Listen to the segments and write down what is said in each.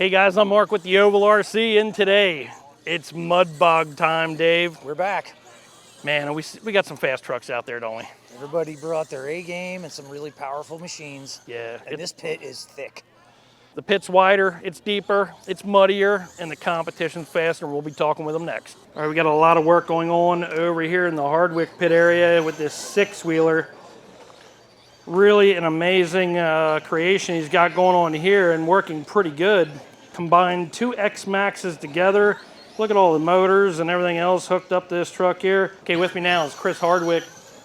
Hey guys, I'm Mark with the Ovalrcteam, and today it's Mud Bog time, Dave. We're back. Man, we got some fast trucks out there, don't we? Everybody brought their A game and some really powerful machines. Yeah. And this pit is thick. The pit's wider, it's deeper, it's muddier, and the competition's faster. We'll be talking with them next. All right, we got a lot of work going on over here in the Hardwick pit area with this six-wheeler. Really an amazing creation he's got going on here and working pretty good. Combined two Xmaxxes together. Look at all the motors and everything else hooked up to this truck here. Okay, with me now is Chris Hardwick.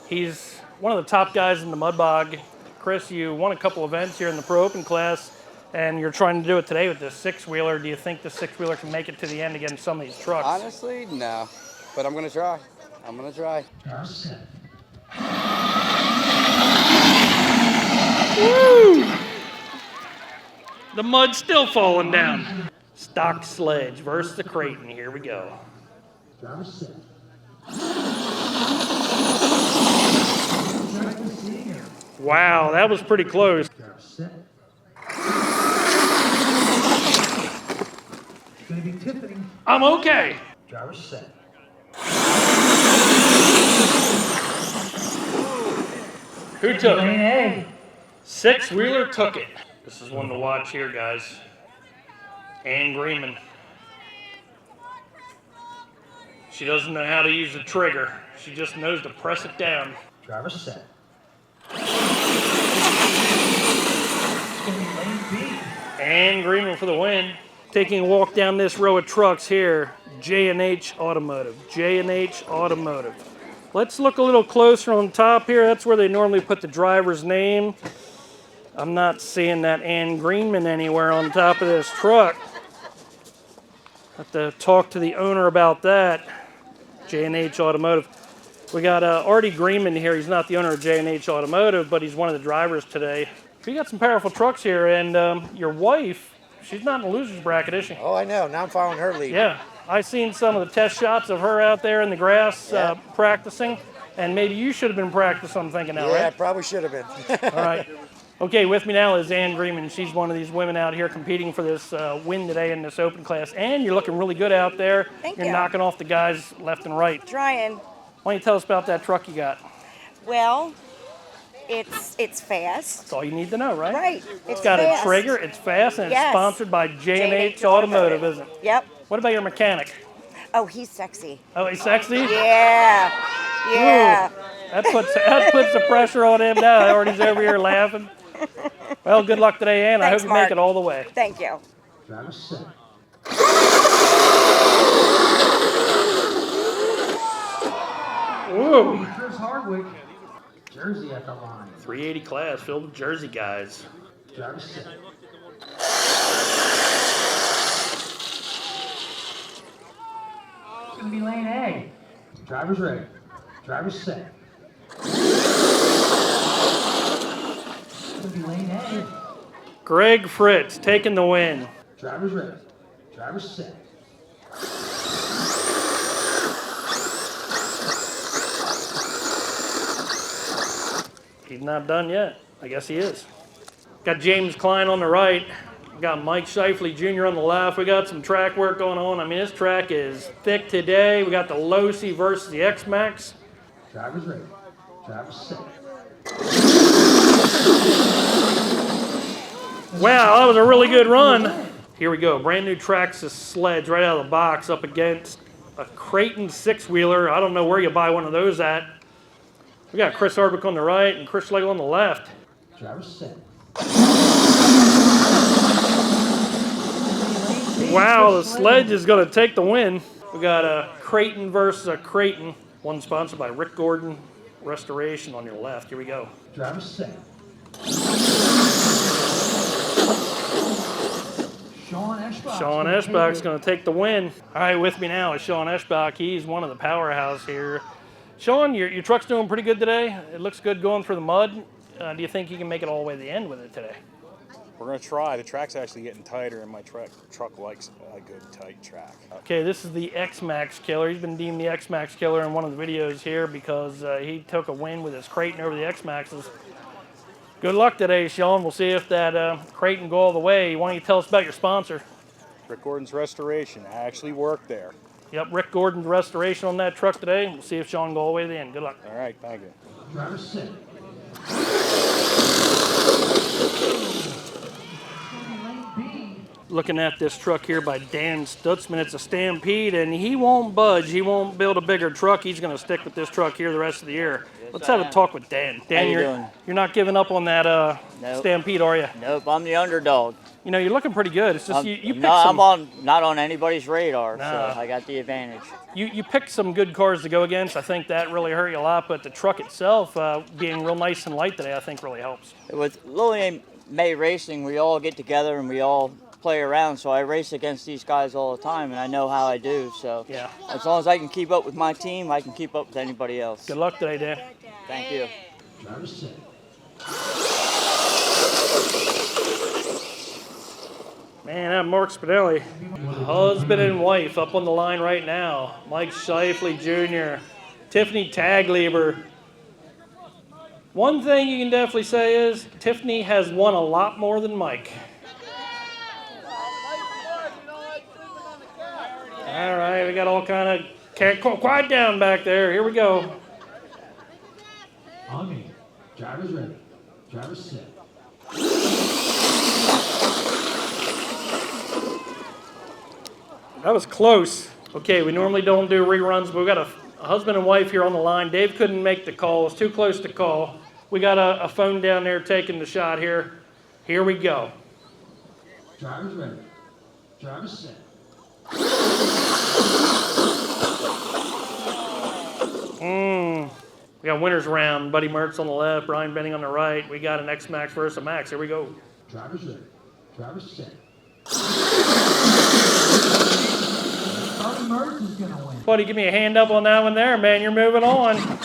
He's one of the top guys in the Mud Bog. Chris, you won a couple events here in the Pro Open class, and you're trying to do it today with this six-wheeler. Do you think the six-wheeler can make it to the end against some of these trucks? Honestly, no. But I'm going to try. I'm going to try. Woo! The mud's still falling down. Stock Sledge versus the Kraton. Here we go. Wow, that was pretty close. I'm okay. Who took it? Six-wheeler took it. This is one to watch here, guys. And Greenman. She doesn't know how to use the trigger. She just knows to press it down. Driver set. And Greenman for the win. Taking a walk down this row of trucks here. J&H Automotive. J&H Automotive. Let's look a little closer on top here. That's where they normally put the driver's name. I'm not seeing that Ann Greenman anywhere on top of this truck. Have to talk to the owner about that. J&H Automotive. We got Artie Greenman here. He's not the owner of J&H Automotive, but he's one of the drivers today. We got some powerful trucks here, and your wife, she's not in the loser's bracket, is she? Oh, I know. Now I'm following her lead. Yeah. I seen some of the test shots of her out there in the grass practicing, and maybe you should have been practicing, I'm thinking now, right? Yeah, I probably should have been. All right. Okay, with me now is Ann Greenman. She's one of these women out here competing for this win today in this open class. And you're looking really good out there. Thank You're you. knocking off the guys left and right. Trying. Why don't you tell us about that truck you got? Well, it's fast. That's all you need to know, right? Right. It's got fast. a trigger, it's fast, and it's Yes. sponsored by J&H Automotive, isn't it? Yep. What about your mechanic? Oh, he's sexy. Oh, he's sexy? Yeah. Yeah. Ooh, that puts the pressure on him now. Artie's over here laughing. Well, good luck today, Ann. I hope Thanks, you Mark. make it all the way. Thank you. Driver set. Whoa. Chris Hardwick. Jersey at the line. 380 class filled with Jersey guys. Driver set. It's going to be lane A. Driver's ready. Driver's set. It's going to be lane A. Greg Fritz taking the win. Driver's ready. Driver's set. He's not done yet. I guess he is. Got James Klein on the right. We got Mike Shifley Jr. on the left. We got some track work going on. I mean, this track is thick today. We got the Losi versus the Xmaxx. Driver's ready. Driver's set. Wow, that was a really good run. Here we go. Brand new Traxxas Sledge right out of the box up against a Kraton six-wheeler. I don't know where you buy one of those at. We got Chris Hardwick on the right and Chris Schlegel on the left. Driver's set. Wow, the Sledge is going to take the win. We got a Kraton versus a Kraton. One sponsored by Rick Gordon Restoration on your left. Here we go. Driver's set. Sean Eschbach's going to take the win. All right, with me now is Sean Eschbach. He's one of the powerhouse here. Sean, your truck's doing pretty good today. It looks good going through the mud. Do you think you can make it all the way to the end with it today? We're going to try. The track's actually getting tighter, and my truck likes a good tight track. Okay, this is the Xmaxx killer. He's been deemed the Xmaxx killer in one of the videos here because he took a win with his Kraton over the Xmaxxes. Good luck today, Sean. We'll see if that Kraton go all the way. Why don't you tell us about your sponsor? Rick Gordon's restoration. I actually worked there. Yep, Rick Gordon's restoration on that truck today. We'll see if Sean go all the way to the end. Good luck. All right, thank you. Driver set. Looking at this truck here by Dan Stutzman. It's a Stampede, and he won't budge. He won't build a bigger truck. He's going to stick with this truck here the rest of the year. Let's have a talk with Dan. Dan, you're not giving up on that Nope. Stampede, are you? Nope, I'm the underdog. You know, you're looking pretty good. It's just you picked No, some. I'm not on anybody's radar, Nah. so I got the advantage. You picked some good cars to go against. I think that really hurt you a lot, but the truck itself being real nice and light today, I think really helps. With Lily May Racing, we all get together and we all play around, so I race against these guys all the time, and I know how I do. So Yeah. as long as I can keep up with my team, I can keep up with anybody else. Good luck today, Dan. Thank you. Driver set. Man, that Mark Spinelli, husband and wife up on the line right now. Mike Shifley Jr., Tiffany Taglieber. One thing you can definitely say is Tiffany has won a lot more than Mike. All right, we got all kind of, quiet down back there. Here we go. On me. Driver's ready. Driver set. That was close. Okay, we normally don't do reruns, but we got a husband and wife here on the line. Dave couldn't make the call. It's too close to call. We got a phone down there taking the shot here. Here we go. Driver's ready. Driver set. We got winners round. Buddy Mertz on the left, Brian Benning on the right. We got an Xmaxx versus a Max. Here we go. Driver's ready. Driver set. Buddy Mertz is going to win. Buddy, give me a hand up on that one there, man. You're moving on.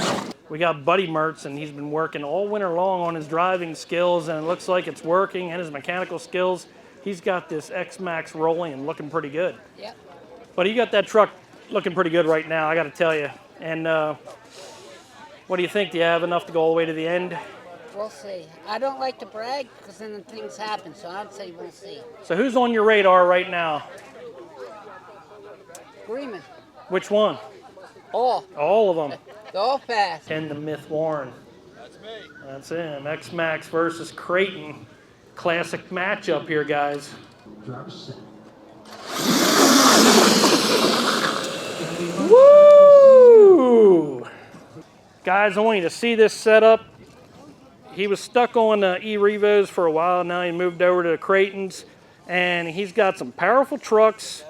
We got Buddy Mertz, and he's been working all winter long on his driving skills, and it looks like it's working, and his mechanical skills. He's got this Xmaxx rolling and looking pretty good. Yep. But he got that truck looking pretty good right now, I got to tell you. And what do you think? Do you have enough to go all the way to the end? We'll see. I don't like to brag because then things happen, so I'd say we'll see. So who's on your radar right now? Greenman. Which one? All. All of them. They're all fast. Ken the Myth Warren. That's me. That's him. Xmaxx versus Kraton. Classic matchup here, guys. Driver set. Woo! Guys, I want you to see this setup. He was stuck on E-Revos for a while. Now he moved over to Kratons, and he's got some powerful trucks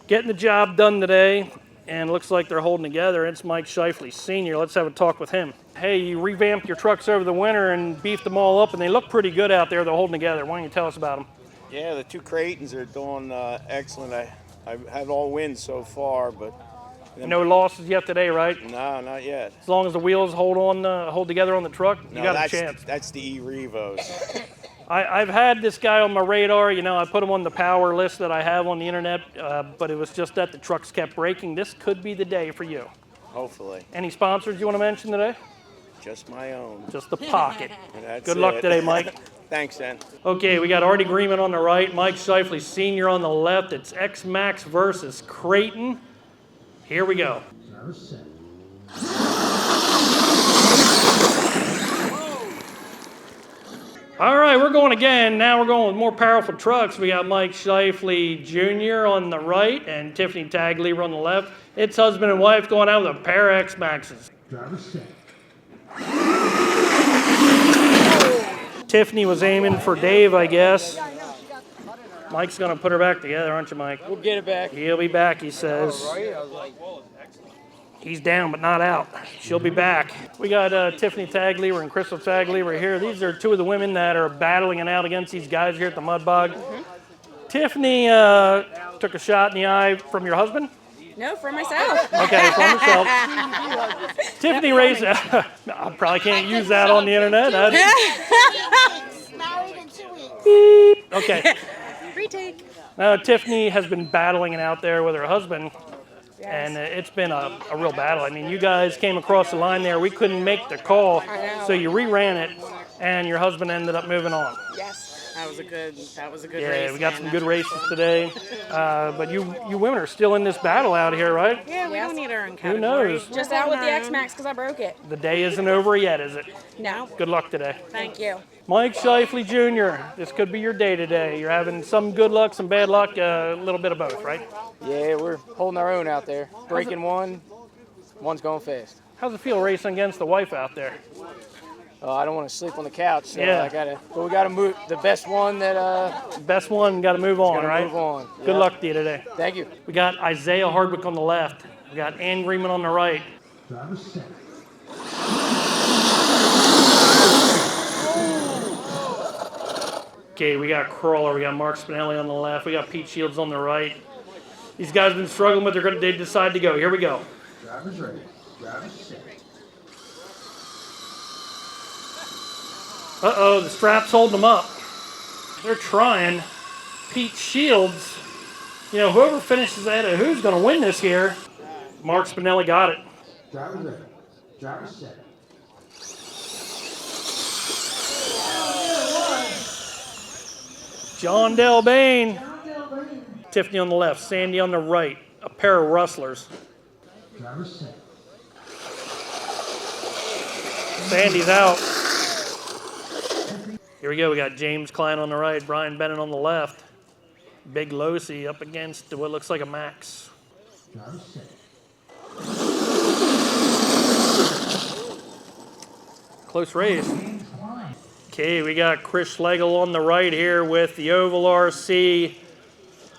getting the job done today, and looks like they're holding together. It's Mike Shifley Sr. Let's have a talk with him. Hey, you revamped your trucks over the winter and beefed them all up, and they look pretty good out there. They're holding together. Why don't you tell us about them? Yeah, the two Kratons are doing excellent. I've had all wins so far, but No losses yet today, right? no, not yet. As long as the wheels hold together on the truck, you No, got a that's chance. that's the E-Revos. I've had this guy on my radar. You know, I put him on the power list that I have on the internet, but it was just that the trucks kept breaking. This could be the day for you. Hopefully, Any sponsors you want to mention today? just my own. Just the pocket. That's Good luck it. today, Mike. Thanks, then. Okay, we got Artie Greenman on the right, Mike Shifley Sr. on the left. It's Xmaxx versus Kraton. Here we go. Driver set. All right, we're going again. Now we're going with more powerful trucks. We got Mike Shifley Jr. on the right and Tiffany Taglieber on the left. It's husband and wife going out with a pair of Xmaxxes. Driver set. Tiffany was aiming for Dave, I guess. Mike's going to put her back together, aren't you, Mike? We'll get it back. He'll be back, he says. He's down, but not out. She'll be back. We got Tiffany Taglieber and Crystal Taglieber here. These are two of the women that are battling it out against these guys here at the Mud Bog. Tiffany took a shot in the eye from your husband? No, for myself. Okay, from yourself. Tiffany raised. I probably can't use that on the internet. Married in 2 weeks. Beep. Okay. Retake. Tiffany has been battling it out there with her husband, and it's been a real battle. I mean, you guys came across the line there. We couldn't make the call, so you reran it, and your husband ended up moving on. Yes. That was a good race. Yeah, we got man. some good races today. But you women are still in this battle out here, right? Yeah, we don't need our own Who category. knows? Just out with the Xmaxx because I broke it. The day isn't over yet, is it? No. Good luck today. Thank you. Mike Shifley Jr., this could be your day today. You're having some good luck, some bad luck, a little bit of both, right? Yeah, we're holding our own out there. Breaking one, one's going fast. How's it feel racing against the wife out there? I don't want to sleep on the couch, so Yeah. but we gotta move. The best one that Best one, got to move on, right? move on. Good Yep. luck to you today. Thank you. We got Isaiah Hardwick on the left. We got Ann Greenman on the right. Driver's set. Okay, we got Crawler, we got Mark Spinelli on the left, we got Pete Shields on the right. These guys have been struggling, but they decide to go. Here we go. Driver's ready. Driver's set. Uh-oh, the strap's holding them up. They're trying. Pete Shields, whoever finishes ahead of who's going to win this here. Mark Spinelli got it. Driver's ready. Driver's set. John Delbane. Tiffany on the left, Sandy on the right. A pair of rustlers. Driver's set. Sandy's out. Here we go. We got James Klein on the right, Brian Bennett on the left. Big Losi up against what looks like a Max. Driver's set. Close race. Okay, we got Chris Schlegel on the right here with the Ovalrcteam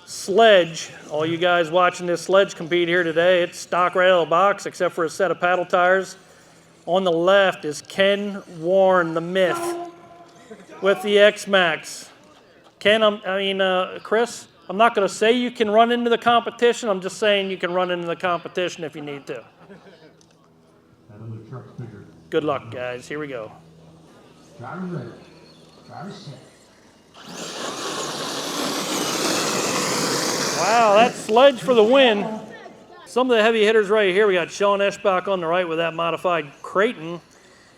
Sledge. All you guys watching this sledge compete here today, it's stock right out of the box except for a set of paddle tires. On the left is Ken Warren, the Myth, with the Xmaxx. Ken, Chris, I'm not going to say you can run into the competition. I'm just saying you can run into the competition if you need to. Good luck, guys. Here we go. Driver's ready. Driver's set. Wow, that sledge for the win. Some of the heavy hitters right here. We got Sean Eschbach on the right with that modified Kraton.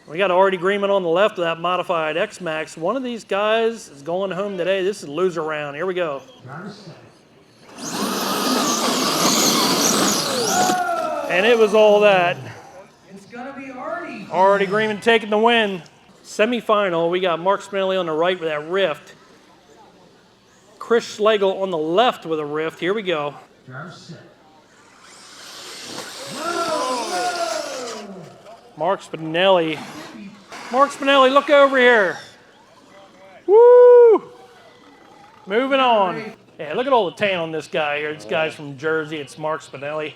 We got Artie Greenman on the left with that modified Xmaxx. One of these guys is going home today. This is loser round. Here we go. Driver's set. And it was all that. It's gonna be Artie. Artie Greenman taking the win. Semi-final, we got Mark Spinelli on the right with that Rift. Chris Schlegel on the left with a Rift. Here we go. Driver's set. Mark Spinelli. Mark Spinelli, look over here. Woo! Moving on. Yeah, look at all the tan on this guy here. This guy's from Jersey. It's Mark Spinelli.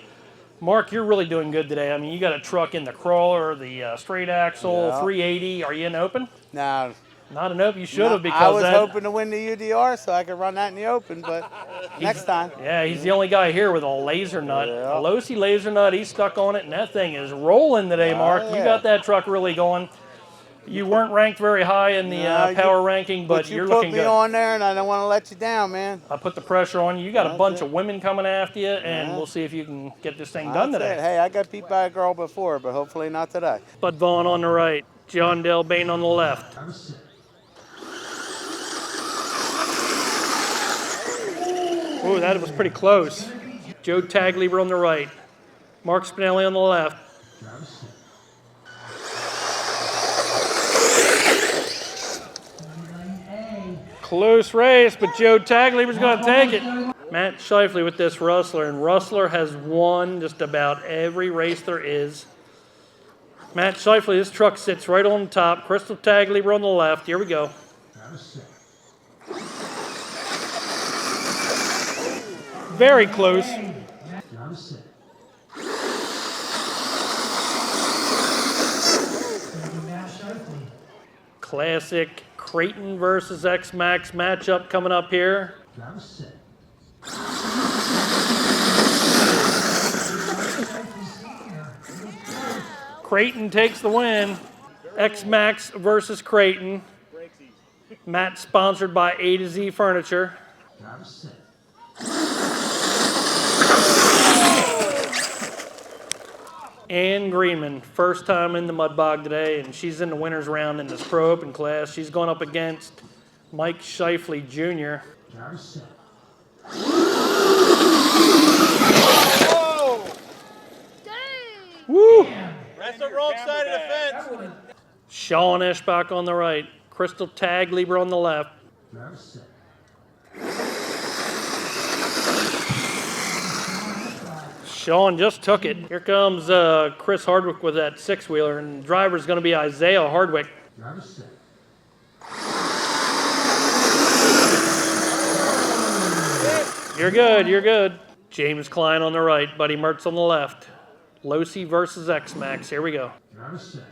Mark, you're really doing good today. I mean, you got a truck in the crawler, the straight axle, 380. Are you in open? No. Not an open. You should have because I was hoping to win the UDR so I could run that in the open, but next time. Yeah, he's the only guy here with a laser nut. Yeah. A Losi laser nut. He's stuck on it, and that thing is rolling today, Mark. yeah. You got that truck really going. You weren't ranked very high in the power ranking, but you're looking good. You put me on there, and I don't want to let you down, man. I put the pressure on you. You got a bunch of women coming after you, and we'll see if you can get this thing done today. Hey, I got beat by a girl before, but hopefully not today. Bud Vaughn on the right, John Delbane on the left. Driver's set. Ooh, that was pretty close. Joe Taglieber on the right, Mark Spinelli on the left. Driver's set. Close race, but Joe Taglieber's going to take it. Matt Shifley with this Rustler, and Rustler has won just about every race there is. Matt Shifley, this truck sits right on the top. Crystal Taglieber on the left. Here we go. Driver's set. Very close. Driver's set. Classic Kraton versus Xmaxx matchup coming up here. Driver's set. Kraton takes the win. Xmaxx versus Kraton. Matt sponsored by A to Z Furniture. Driver's set. Ann Greenman, first time in the Mud Bog today, and she's in the winner's round in this Pro Open class. She's going up against Mike Shifley Jr. Driver's set. Woo! That's the wrong side of the fence. Sean Eschbach on the right. Crystal Taglieber on the left. Driver's set. Sean just took it. Here comes Chris Hardwick with that six-wheeler, and the driver's going to be Isaiah Hardwick. Driver's set. You're good, you're good. James Klein on the right, Buddy Mertz on the left. Losi versus Xmaxx. Here we go. Driver's set.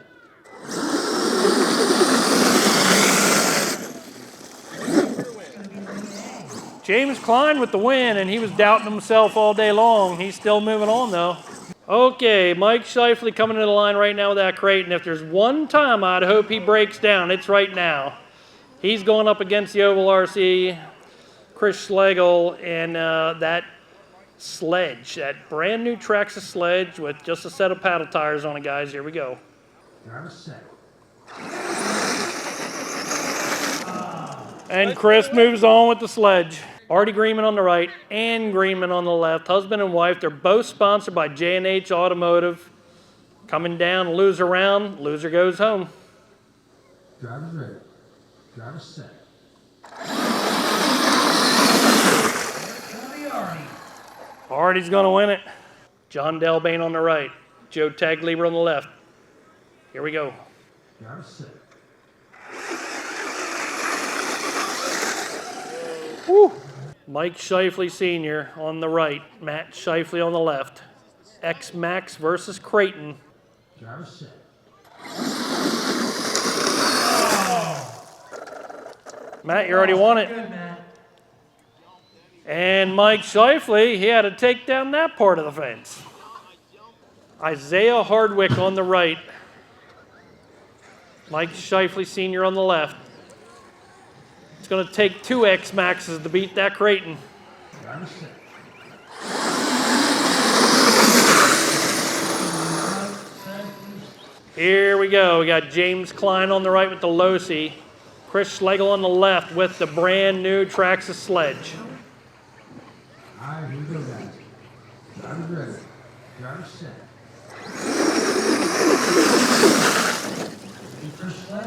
James Klein with the win, and he was doubting himself all day long. He's still moving on, though. Okay, Mike Shifley coming to the line right now with that Kraton. If there's one time I'd hope he breaks down, it's right now. He's going up against the Ovalrcteam, Chris Schlegel, and that sledge, that brand new Traxxas Sledge with just a set of paddle tires on it, guys. Here we go. Driver's set. And Chris moves on with the sledge. Artie Greenman on the right and Greenman on the left. Husband and wife. They're both sponsored by J&H Automotive. Coming down, loser round. Loser goes home. Driver's ready. Driver's set. Artie's going to win it. John Delbane on the right. Joe Taglieber on the left. Here we go. Driver's set. Woo. Mike Shifley Sr. on the right. Matt Shifley on the left. Xmaxx versus Kraton. Driver's set. Matt, you already won it. And Mike Shifley, he had to take down that part of the fence. Isaiah Hardwick on the right. Mike Shifley Sr. on the left. It's going to take two Xmaxxes to beat that Kraton. Driver's set. Here we go. We got James Klein on the right with the Losi. Chris Schlegel on the left with the brand new Traxxas Sledge. All right, here we go, guys. Driver's ready. Driver's set.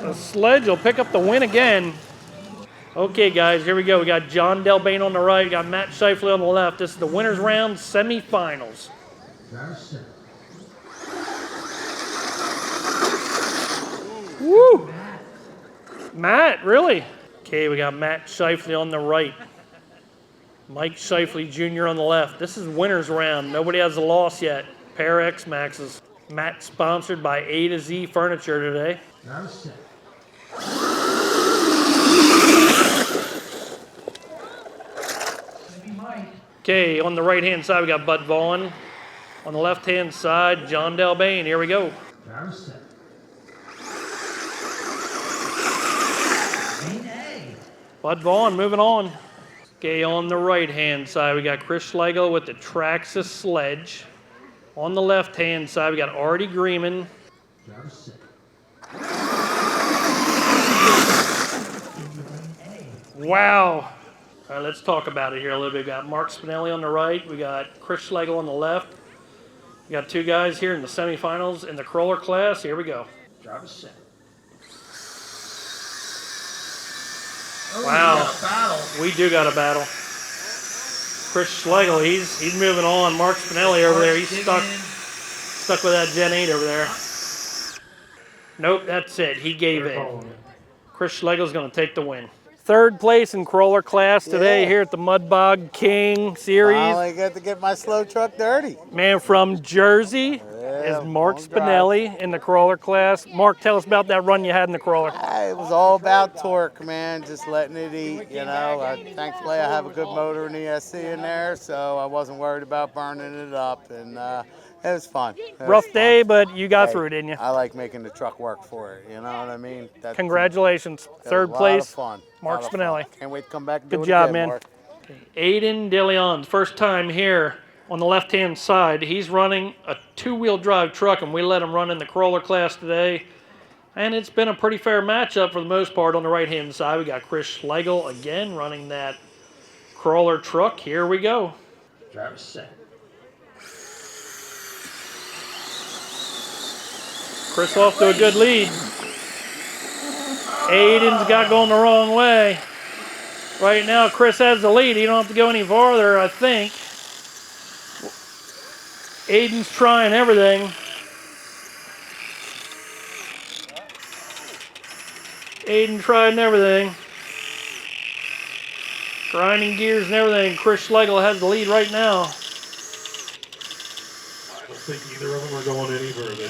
The Sledge will pick up the win again. Okay, guys, here we go. We got John Delbane on the right. We got Matt Shifley on the left. This is the winner's round semifinals. Driver's set. Woo! Matt, really? Okay, we got Matt Shifley on the right. Mike Shifley Jr. on the left. This is winner's round. Nobody has a loss yet. Pair Xmaxxes. Matt sponsored by A to Z Furniture today. Driver's set. Okay, on the right-hand side, we got Bud Vaughn. On the left-hand side, John Delbane. Here we go. Driver's set. Bud Vaughn moving on. Okay, on the right-hand side, we got Chris Schlegel with the Traxxas Sledge. On the left-hand side, we got Artie Greenman. Driver's set. Wow. All right, let's talk about it here a little bit. We got Mark Spinelli on the right. We got Chris Schlegel on the left. We got two guys here in the semifinals in the crawler class. Here we go. Driver's set. Wow. We do got a with Chris Schlegel. He's moving on. Mark Spinelli over there. He's stuck with that Gen 8 over there. Nope, that's it. He gave in. Chris Schlegel's going to take the win. Third place in crawler class today here at the Mud Bog King series. Finally get to get my slow truck dirty. Man from Jersey is Mark Spinelli in the crawler class. Mark, tell us about that run you had in the crawler. It was all about torque, man, just letting it eat, you know. Thankfully, I have a good motor and ESC in there, so I wasn't worried about burning it up, and it was fun. Rough day, but you got through it, didn't you? I like making the truck work for it, you know what I mean? Congratulations. Third place, fun. Mark Spinelli. Can't wait to come back and do Good it job, again, man. Mark. Aiden DeLeon, first time here on the left-hand side. He's running a two-wheel drive truck, and we let him run in the crawler class today. And it's been a pretty fair matchup for the most part on the right-hand side. We got Chris Schlegel again running that crawler truck. Here we go. Driver's set. Chris off to a good lead. Aiden's got going the wrong way. Right now, Chris has the lead. He don't have to go any farther, I think. Aiden's trying everything. Aiden trying everything. Grinding gears and everything. Chris Schlegel has the lead right now. I don't think either of them are going any further.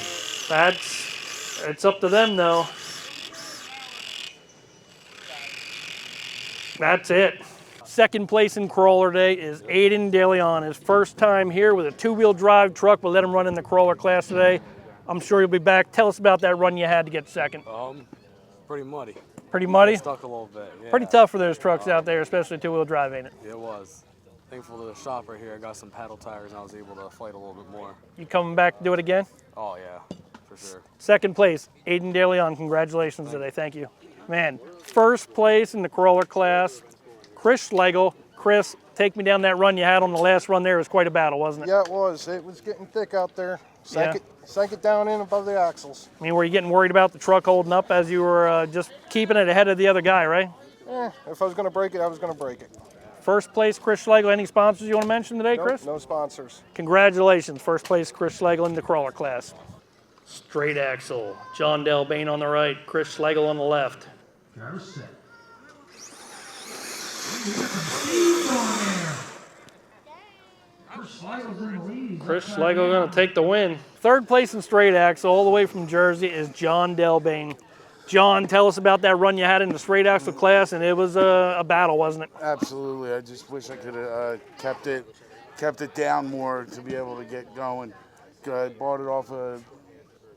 It's up to them though. That's it. Second place in crawler today is Aiden DeLeon. His first time here with a two-wheel drive truck. We'll let him run in the crawler class today. I'm sure he'll be back. Tell us about that run you had to get second. Pretty muddy. Pretty muddy? Stuck a little bit, yeah. Pretty tough for those trucks out there, especially two-wheel drive, ain't it? It was. Thankful to the shop right here. I got some paddle tires and I was able to fight a little bit more. You coming back to do it again? Oh yeah, for sure. Second place, Aiden DeLeon. Congratulations today. Thank you. Man, first place in the crawler class, Chris Schlegel. Chris, take me down that run you had on the last run there. It was quite a battle, wasn't it? Yeah, it was. It was getting thick out there. Sank it down in above the axles. I mean, were you getting worried about the truck holding up as you were just keeping it ahead of the other guy, right? If I was going to break it, I was going to break it. First place, Chris Schlegel. Any sponsors you want to mention today, Chris? No sponsors. Congratulations. First place, Chris Schlegel in the crawler class. Straight axle. John Delbane on the right, Chris Schlegel on the left. Driver's set. Chris Schlegel going to take the win. Third place in straight axle, all the way from Jersey, is John Delbane. John, tell us about that run you had in the straight axle class, and it was a battle, wasn't it? Absolutely. I just wish I could have kept it down more to be able to get going. I bought it off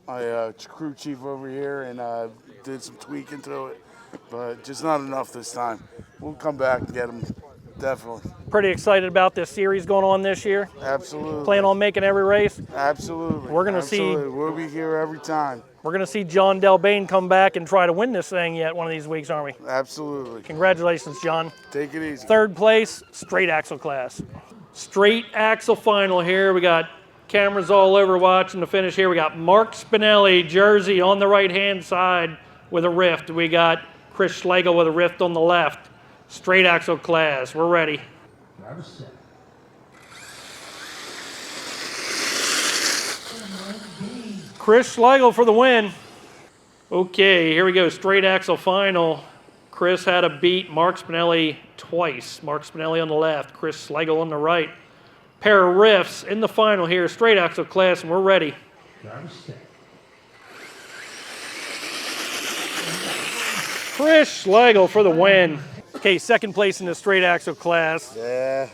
my crew chief over here and did some tweaking to it, but just not enough this time. We'll come back and get them, definitely. Pretty excited about this series going on this year? Absolutely. Plan on making every race? Absolutely. We're going to see. We'll be here every time. We're going to see John Delbane come back and try to win this thing yet one of these weeks, aren't we? Absolutely. Congratulations, John. Take it easy. Third place, straight axle class. Straight axle final here. We got cameras all over watching the finish here. We got Mark Spinelli, Jersey, on the right-hand side with a rift. We got Chris Schlegel with a rift on the left. Straight axle class. We're ready. Driver's set. Chris Schlegel for the win. Okay, here we go. Straight axle final. Chris had to beat Mark Spinelli twice. Mark Spinelli on the left, Chris Schlegel on the right. Pair of riffs in the final here. Straight axle class, and we're ready. Driver's set. Chris Schlegel for the win. Okay, second place in the straight axle class. Yeah.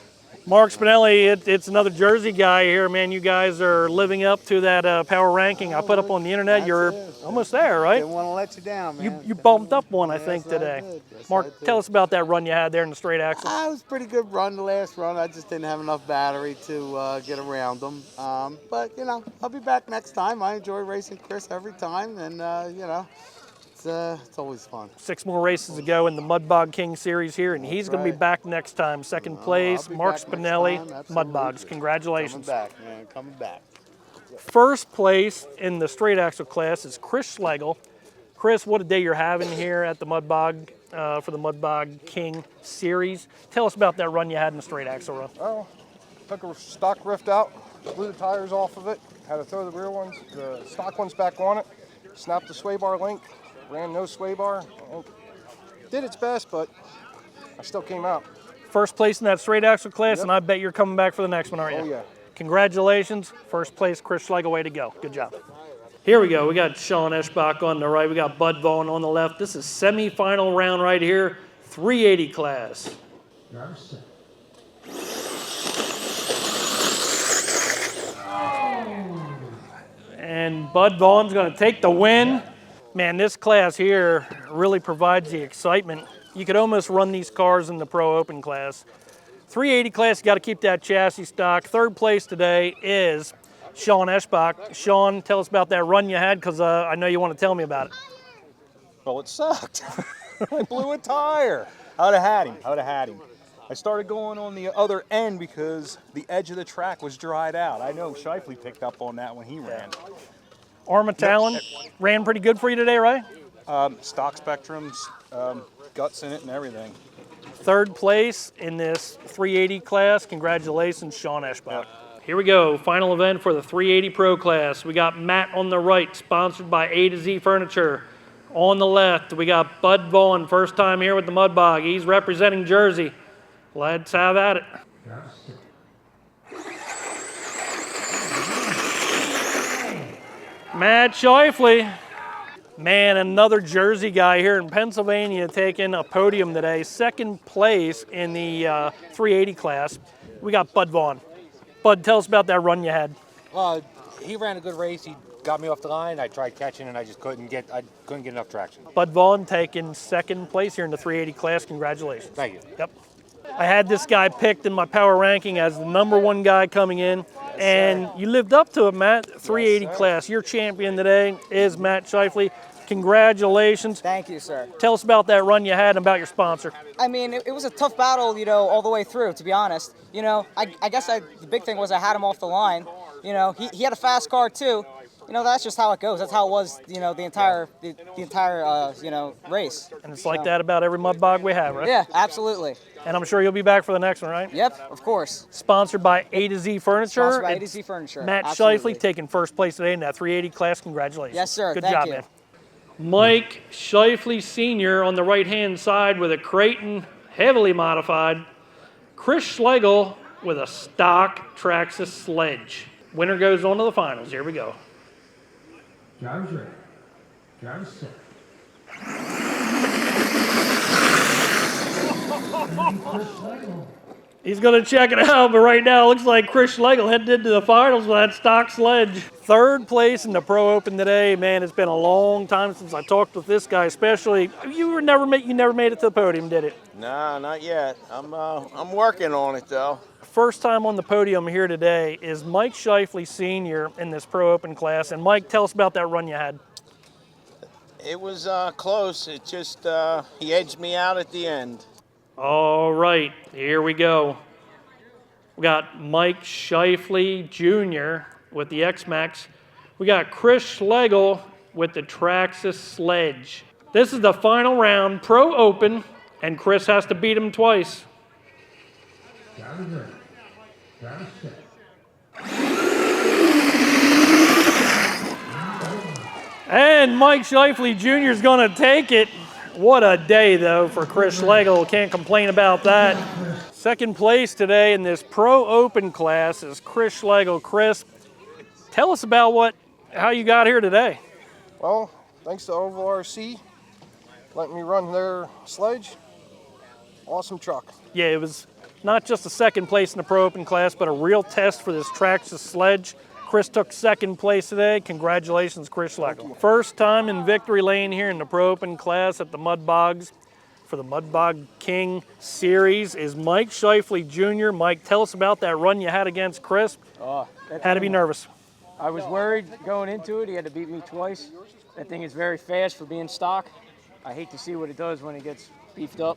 Mark Spinelli, it's another Jersey guy here, man. You guys are living up to that power ranking I put up on the internet. You're almost there, right? Didn't want to let you down, man. You bumped up one, I think, today. Mark, tell us about that run you had there in the straight axle. It was a pretty good run, the last run. I just didn't have enough battery to get around them. But, you know, I'll be back next time. I enjoy racing Chris every time, and, you know, it's always fun. 6 more races to go in the Mud Bog King series here, and he's going to be back next time. Second place, Mark Spinelli, Mud Bogs. Congratulations. Coming back, man. Coming back. First place in the straight axle class is Chris Schlegel. Chris, what a day you're having here at the Mud Bog for the Mud Bog King series. Tell us about that run you had in the straight axle run. Oh, took a stock rift out, blew the tires off of it, had to throw the rear ones, the stock ones back on it, snapped the sway bar link, ran no sway bar. Did its best, but I still came out. First place in that straight axle class, and I bet you're coming back for the next one, aren't you? Oh, yeah. Congratulations. First place, Chris Schlegel, way to go. Good job. Here we go. We got Sean Eschbach on the right. We got Bud Vaughn on the left. This is semi-final round right here, 380 class. Driver's set. And Bud Vaughn's going to take the win. Man, this class here really provides the excitement. You could almost run these cars in the Pro Open class. 380 class, you got to keep that chassis stock. Third place today is Sean Eschbach. Sean, tell us about that run you had, because I know you want to tell me about it. Well, it sucked. I blew a tire. I would have had him. I started going on the other end because the edge of the track was dried out. I know Shifley picked up on that when he ran. Arrma Talon ran pretty good for you today, right? Stock spectrums, guts in it and everything. Third place in this 380 class. Congratulations, Sean Eschbach. Here we go, final event for the 380 Pro class. We got Matt on the right, sponsored by A to Z Furniture. On the left, we got Bud Vaughn, first time here with the Mud Bog. He's representing Jersey. Let's have at it. Matt Shifley. Man, another Jersey guy here in Pennsylvania taking a podium today. Second place in the 380 class. We got Bud Vaughn. Bud, tell us about that run you had. Well, he ran a good race. He got me off the line. I tried catching and I just couldn't get enough traction. Bud Vaughn taking second place here in the 380 class. Congratulations. Thank you. Yep. I had this guy picked in my power ranking as the #1 guy coming in, and you lived up to it, Matt. 380 class. Your champion today is Matt Shifley. Congratulations. Thank you, sir. Tell us about that run you had and about your sponsor. I mean, it was a tough battle, you know, all the way through, to be honest. You know, I guess the big thing was I had him off the line. You know, he had a fast car too. You know, that's just how it goes. That's how it was, you know, the entire you know, race. And it's like that about every Mud Bog we have, right? Yeah, absolutely. And I'm sure you'll be back for the next one, right? Yep, of course. Sponsored by A to Z Furniture. Sponsored by A to Z Furniture. Matt Absolutely. Shifley taking first place today in that 380 class. Congratulations. Yes, sir. Good Thank job, you. man. Mike Shifley Sr. on the right-hand side with a Kraton, heavily modified. Chris Schlegel with a stock Traxxas Sledge. Winner goes on to the finals. Here we go. Driver's ready. Driver's set. He's going to check it out, but right now it looks like Chris Schlegel headed into the finals with that stock Sledge. Third place in the Pro Open today. Man, it's been a long time since I talked with this guy, especially. You never made it to the podium, did it? Nah, not yet. I'm working on it though. First time on the podium here today is Mike Shifley Sr. in this Pro Open class. And Mike, tell us about that run you had. It was close. It just he edged me out at the end. All right, here we go. We got Mike Shifley Jr. with the Xmaxx. We got Chris Schlegel with the Traxxas Sledge. This is the final round, Pro Open, and Chris has to beat him twice. Driver's ready. Driver's set. And Mike Shifley Jr. is going to take it. What a day, though, for Chris Schlegel. Can't complain about that. Second place today in this Pro Open class is Chris Schlegel. Chris, tell us about how you got here today. Well, thanks to Ovalrcteam, letting me run their sledge. Awesome truck. Yeah, it was not just a second place in the Pro Open class, but a real test for this Traxxas Sledge. Chris took second place today. Congratulations, Chris Schlegel. First time in victory lane here in the Pro Open class at the Mud Bogs for the Mud Bog King series is Mike Shifley Jr. Mike, tell us about that run you had against Chris. Had to be nervous. I was worried going into it. He had to beat me twice. That thing is very fast for being stock. I hate to see what it does when it gets beefed up.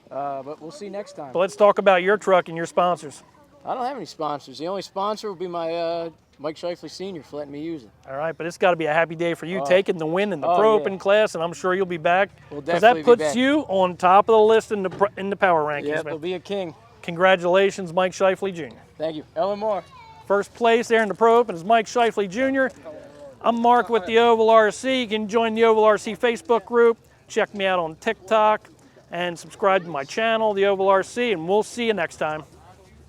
But we'll see next time. But let's talk about your truck and your sponsors. I don't have any sponsors. The only sponsor will be my Mike Shifley Sr. for letting me use it. All right, but it's got to be a happy day for you taking the win in the Pro Open class, and I'm sure you'll be back. We'll because definitely that puts be back. you on top of the list in the power rankings. Yeah, man. he'll be a king. Congratulations, Mike Shifley Jr. Thank you. Ellen Moore. First place there in the Pro Open is Mike Shifley Jr. I'm Mark with the Ovalrcteam. You can join the Ovalrcteam Facebook group. Check me out on TikTok and subscribe to my channel, the Ovalrcteam, and we'll see you next time.